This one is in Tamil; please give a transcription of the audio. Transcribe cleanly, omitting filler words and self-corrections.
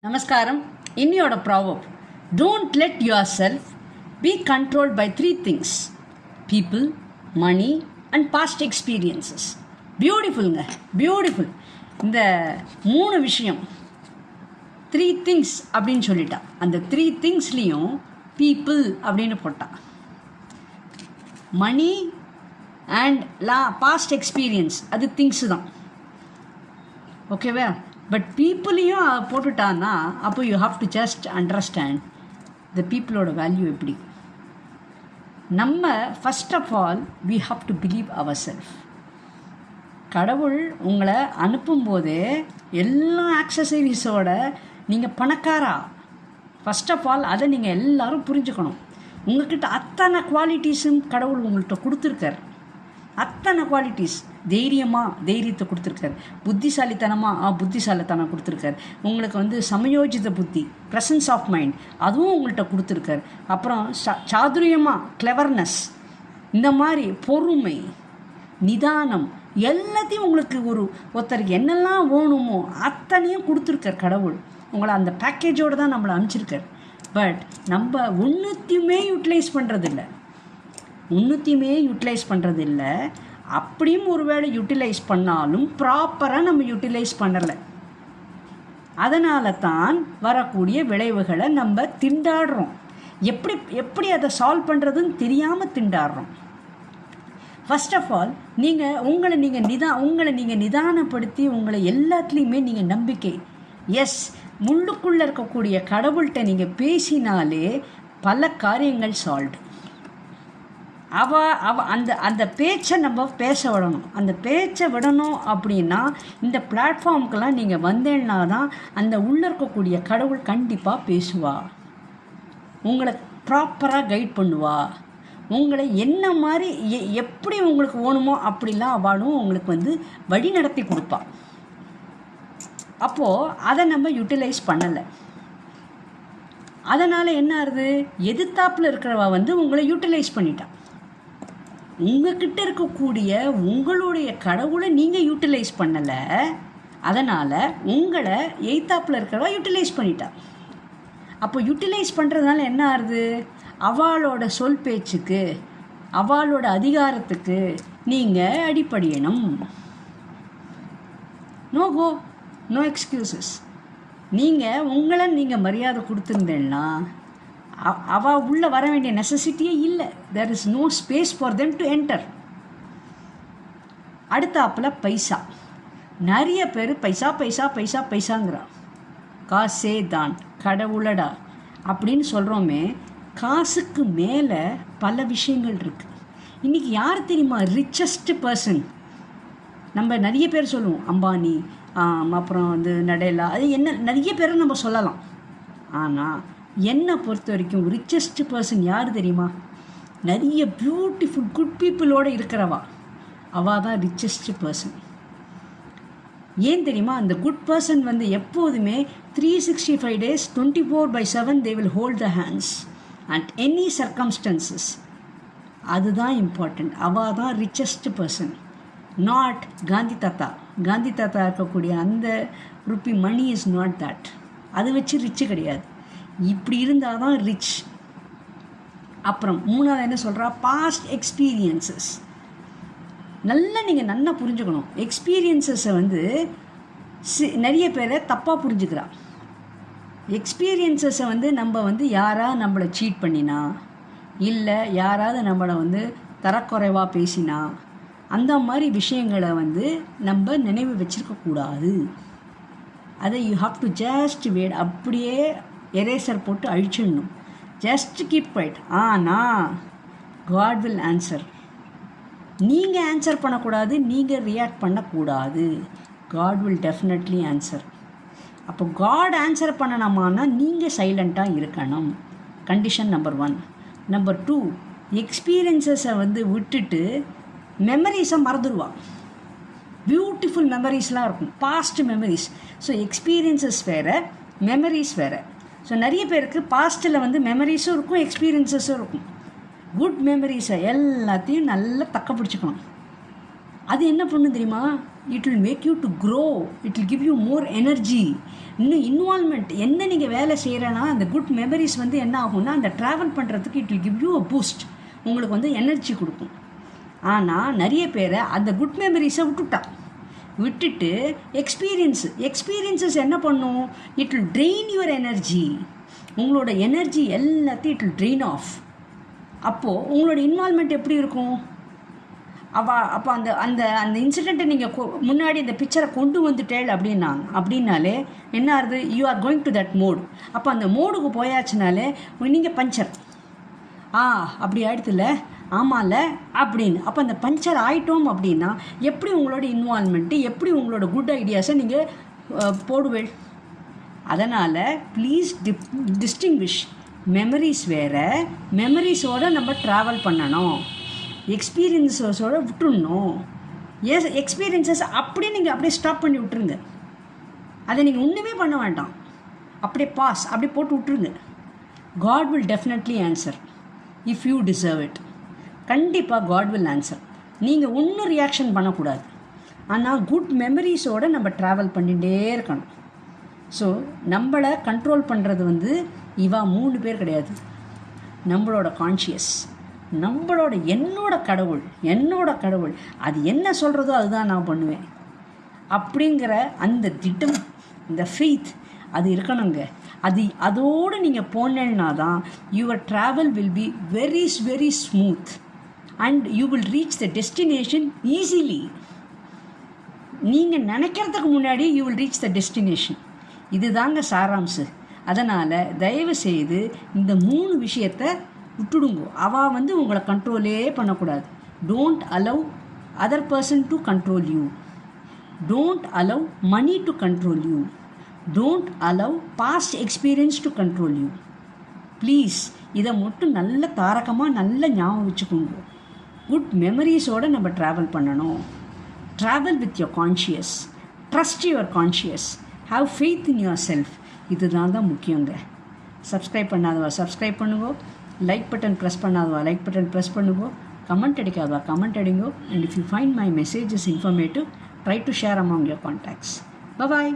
நமஸ்காரம். இன்னியோட proverb, don't let yourself be controlled by 3 things: people, money and past experiences. பியூட்டிஃபுல்ங்க, பியூட்டிஃபுல். இந்த 3 விஷயம், 3 things அப்படின்னு சொல்லிட்டா. அந்த 3 thingsலேயும் பீப்புள் அப்படின்னு போட்டா. மணி அண்ட் பாஸ்ட் எக்ஸ்பீரியன்ஸ் அது திங்ஸு தான். ஓகேவா? பட் பீப்புளையும் போட்டுட்டான்னா அப்போ you have to just understand the பீப்புளோட வேல்யூ எப்படி. நம்ம first of all we have to believe our self. கடவுள் உங்களை அனுப்பும்போதே எல்லா ஆக்சசரிஸோட நீங்கள் பணக்காரா. ஃபஸ்ட் ஆஃப் ஆல் அதை நீங்கள் எல்லோரும் புரிஞ்சுக்கணும். உங்கள்கிட்ட அத்தனை குவாலிட்டிஸும் கடவுள் உங்கள்கிட்ட கொடுத்துருக்கார். அத்தனை குவாலிட்டிஸ். தைரியத்தை கொடுத்துருக்காரு. புத்திசாலித்தனம் கொடுத்துருக்காரு. உங்களுக்கு சமயோஜித புத்தி, ப்ரெசன்ஸ் ஆஃப் மைண்ட், அதுவும் உங்கள்கிட்ட கொடுத்துருக்காரு. அப்புறம் சாதுரியமாக, கிளவர்னஸ், இந்த மாதிரி பொறுமை, நிதானம், எல்லாத்தையும் உங்களுக்கு ஒருத்தருக்கு என்னெல்லாம் வேணுமோ அத்தனையும் கொடுத்துருக்கார் கடவுள். உங்களை அந்த பேக்கேஜோடு தான் நம்மளை அனுப்பிச்சிருக்கார். பட் நம்ம ஒன்றுத்தையுமே யூட்டிலைஸ் பண்ணுறதில்லை. அப்படியும் ஒருவேளை யூட்டிலைஸ் பண்ணாலும் ப்ராப்பராக நம்ம யூட்டிலைஸ் பண்ணலை. அதனால தான் வரக்கூடிய விளைவுகளை நம்ம திண்டாடுறோம். எப்படி அதை சால்வ் பண்ணுறதுன்னு தெரியாமல் திண்டாடுறோம். ஃபர்ஸ்ட் ஆஃப் ஆல் உங்களை நீங்கள் நிதானப்படுத்தி உங்களை எல்லாத்துலேயுமே நீங்கள் நம்பிக்கை, எஸ், முள்ளுக்குள்ளே இருக்கக்கூடிய கடவுள்கிட்ட நீங்கள் பேசினாலே பல காரியங்கள் சால்வ். அந்த பேச்சை நம்ம பேச விடணும். அந்த பேச்சை விடணும் அப்படின்னா இந்த பிளாட்ஃபார்முக்கெல்லாம் நீங்கள் வந்தேன்னா தான் அந்த உள்ளே இருக்கக்கூடிய கடவுள் கண்டிப்பாக பேசுவா, உங்களை ப்ராப்பராக கைட் பண்ணுவா, உங்களை என்ன மாதிரி எப்படி உங்களுக்கு வேணுமோ அப்படிலாம் அவளும் உங்களுக்கு வழி நடத்தி கொடுப்பா. அப்போது அதை நம்ம யூட்டிலைஸ் பண்ணலை. அதனால் என்ன ஆகுது? எதிர்த்தாப்பில் இருக்கிறவா உங்களை யூட்டிலைஸ் பண்ணிட்டான். உங்ககிட்ட இருக்கக்கூடிய உங்களுடைய கடவுளை நீங்கள் யூட்டிலைஸ் பண்ணலை. அதனால் உங்களை எய்த்தாப்பில் இருக்கிறவா யூட்டிலைஸ் பண்ணிட்டா. அப்போ யூட்டிலைஸ் பண்ணுறதுனால என்ன ஆகுது? அவளோட சொல் பேச்சுக்கு, அவளோட அதிகாரத்துக்கு நீங்கள் அடிப்படையணும். No go, no excuses. நீங்கள் மரியாதை கொடுத்துருந்தேன்னா அவள் உள்ளே வர வேண்டிய நெசசிட்டியே இல்லை. There is no space for them to enter. அடுத்தாப்பில் பைசா. நிறைய பேர் பைசாங்கிறா. காசே தான் கடவுளடா அப்படின்னு சொல்கிறோமே. காசுக்கு மேலே பல விஷயங்கள் இருக்குது. இன்றைக்கி யார் தெரியுமா ரிச்சஸ்ட் பர்சன்? நம்ம நிறைய பேர் சொல்லுவோம், அம்பானி, அப்புறம் நடேலா, அது என்ன நிறைய பேரை நம்ம சொல்லலாம். ஆனால் என்னை பொறுத்த வரைக்கும் ரிச்சஸ்ட் பர்சன் யார் தெரியுமா? நிறைய பியூட்டிஃபுல் குட் பீப்புளோடு இருக்கிறவா, அவள் தான் ரிச்சஸ்ட் பர்சன். ஏன் தெரியுமா? அந்த குட் பர்சன் எப்போதுமே 365 days 24/7 they will hold the hands at any circumstances. அதுதான் இம்பார்ட்டண்ட். அவள் தான் ரிச்சஸ்ட் பர்சன், நாட் காந்தி தாத்தா இருக்கக்கூடிய அந்த rupee money is not that. அது வச்சு ரிச்சு கிடையாது. இப்படி இருந்தால் தான் ரிச். அப்புறம் 3வது என்ன சொல்கிறா? Past experiences. நீங்கள் நல்லா புரிஞ்சுக்கணும். எக்ஸ்பீரியன்சஸை நிறைய பேரை தப்பாக புரிஞ்சுக்கிறா. எக்ஸ்பீரியன்சஸை நம்ம யாராவது நம்மளை சீட் பண்ணினா, இல்லை யாராவது நம்மளை தரக்குறைவாக பேசினா, அந்த மாதிரி விஷயங்களை நம்ம நினைவு வச்சுருக்கக்கூடாது. அதை you have to just wait, அப்படியே எரேசர் போட்டு அழிச்சிடணும். Just keep quiet. ஆனால் காட் வில் ஆன்சர். நீங்கள் ஆன்சர் பண்ணக்கூடாது, நீங்கள் ரியாக்ட் பண்ணக்கூடாது. God will definitely answer. அப்போ காட் ஆன்சர் பண்ணணுமானா நீங்கள் சைலண்ட்டாக இருக்கணும். Condition number 1. நம்பர் 2, எக்ஸ்பீரியன்ஸஸை விட்டுட்டு மெமரிஸை மறந்துடுவான். பியூட்டிஃபுல் மெமரிஸ்லாம் இருக்கும், பாஸ்ட் மெமரிஸ். ஸோ எக்ஸ்பீரியன்ஸஸ் வேறு, மெமரிஸ் வேறு. ஸோ நிறைய பேருக்கு பாஸ்ட்டில் மெமரிஸும் இருக்கும், எக்ஸ்பீரியன்ஸஸும் இருக்கும். குட் மெமரிஸை எல்லாத்தையும் நல்லா தக்க பிடிச்சிக்கணும். அது என்ன பண்ணும் தெரியுமா? It will make you to grow, it will give you more energy. இன்னும் இன்வால்மெண்ட் என்ன நீங்கள் வேலை செய்கிறேன்னா அந்த குட் மெமரிஸ் வந்து என்ன ஆகும்னா அந்த ட்ராவல் பண்ணுறதுக்கு it will give you a boost, உங்களுக்கு வந்து எனர்ஜி கொடுக்கும். ஆனால் நிறைய பேரை அந்த குட் மெமரிஸை விட்டுட்டு எக்ஸ்பீரியன்ஸஸ் என்ன பண்ணும்? It will train your energy. உங்களோட எனர்ஜி எல்லாத்தையும் இட் வில் ட்ரெயின் ஆஃப். அப்போது உங்களோட இன்வால்மெண்ட் எப்படி இருக்கும்? அப்போ அந்த அந்த அந்த இன்சிடெண்ட்டை நீங்கள் முன்னாடி இந்த பிக்சரை கொண்டு வந்துட்டேள் அப்படின்னாலே என்ன ஆகுது? You are going to that mode. அப்போ அந்த மோடுக்கு போயாச்சுனாலே நீங்கள் பஞ்சர் அப்படி ஆயிடுத்துல, ஆமாம்ல அப்படின்னு. அப்போ அந்த பஞ்சர் ஆகிட்டோம் அப்படின்னா எப்படி உங்களோட இன்வால்மெண்ட்டு, எப்படி உங்களோட குட் ஐடியாஸை நீங்கள் போடுவேள்? அதனால் ப்ளீஸ் டிஸ்டிங்விஷ். மெமரிஸ் வேறு, மெமரிஸோடு நம்ம ட்ராவல் பண்ணணும், எக்ஸ்பீரியன்ஸஸோடு விட்டுடணும். எக்ஸ்பீரியன்ஸஸ் அப்படியே நீங்கள் அப்படியே ஸ்டாப் பண்ணி விட்டுருங்க. அதை நீங்கள் ஒன்றுமே பண்ண வேண்டாம், அப்படியே பாஸ் அப்படியே போட்டு விட்டுருங்க. God will definitely answer if you deserve it. கண்டிப்பாக காட் வில் ஆன்சர். நீங்கள் ஒன்றும் ரியாக்ஷன் பண்ணக்கூடாது. ஆனால் குட் மெமரிஸோடு நம்ம ட்ராவல் பண்ணிகிட்டே இருக்கணும். ஸோ நம்மளை கண்ட்ரோல் பண்ணுறது வந்து இவா 3 பேர் கிடையாது. நம்மளோட கான்ஷியஸ், என்னோட கடவுள் அது என்ன சொல்கிறதோ அதுதான் நான் பண்ணுவேன் அப்படிங்கிற அந்த திட்டம், இந்த ஃபெய்த் அது இருக்கணுங்க. அதோடு நீங்கள் போனேன்னா தான் your travel will be very very smooth and you will reach the destination easily. நீங்கள் நினைக்கிறதுக்கு முன்னாடி you will reach the destination. இதுதாங்க சாராம்சு. அதனால் தயவு செய்து இந்த 3 விஷயத்தை விட்டுடுங்கோ. அவள் வந்து உங்களை கண்ட்ரோலே பண்ணக்கூடாது. Don't allow other person to control you. Don't allow money to control you. Don't allow past experience to control you. Please இதை மட்டும் நல்ல தாரகமாக நல்ல ஞாபகம் வச்சுக்கோங்க. குட் மெமரிஸோடு நம்ம ட்ராவல் பண்ணணும். Travel with your conscious, trust your conscious, have faith in yourself. இதுதான் முக்கியங்க. சப்ஸ்கிரைப் பண்ணாதவா சப்ஸ்கிரைப் பண்ணுங்கோ, லைக் பட்டன் ப்ரெஸ் பண்ணாதவா லைக் பட்டன் ப்ரெஸ் பண்ணுங்கோ, கமெண்ட் அடிக்காதவா கமெண்ட் அடிங்கோ. And if you find my messages informative, try to share among your contacts. Bye-bye.